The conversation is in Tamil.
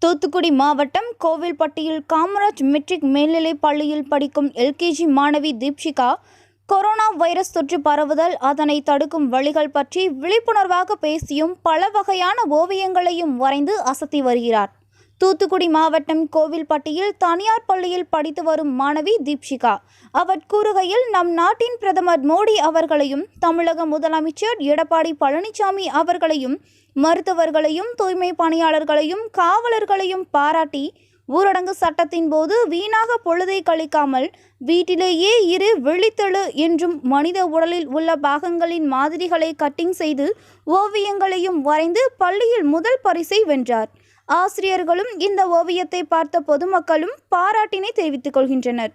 தூத்துக்குடி மாவட்டம் கோவில்பட்டியில் காமராஜ் மெட்ரிக் மேல்நிலைப் பள்ளியில் படிக்கும் எல்கேஜி மாணவி தீப்ஷிகா கொரோனா வைரஸ் தொற்று பரவுதல், அதனை தடுக்கும் வழிகள் பற்றி விழிப்புணர்வாக பேசியும் பல வகையான ஓவியங்களையும் வரைந்து அசத்தி வருகிறார். தூத்துக்குடி மாவட்டம் கோவில்பட்டியில் தனியார் பள்ளியில் படித்து வரும் மாணவி தீப்ஷிகா அவர் கூறுகையில், நம் நாட்டின் பிரதமர் மோடி அவர்களையும், தமிழக முதலமைச்சர் எடப்பாடி பழனிசாமி அவர்களையும், மருத்துவர்களையும், தூய்மை பணியாளர்களையும், காவலர்களையும் பாராட்டி ஊரடங்கு சட்டத்தின் போது வீணாக பொழுதை கழிக்காமல் வீட்டிலேயே இரு, விழித்தெழு என்றும் மனித உடலில் உள்ள பாகங்களின் மாதிரிகளை கட்டிங் செய்து ஓவியங்களையும் வரைந்து பள்ளியில் முதல் பரிசை வென்றார். ஆசிரியர்களும் இந்த ஓவியத்தை பார்த்த பொதுமக்களும் பாராட்டினை தெரிவித்துக் கொள்கின்றனர்.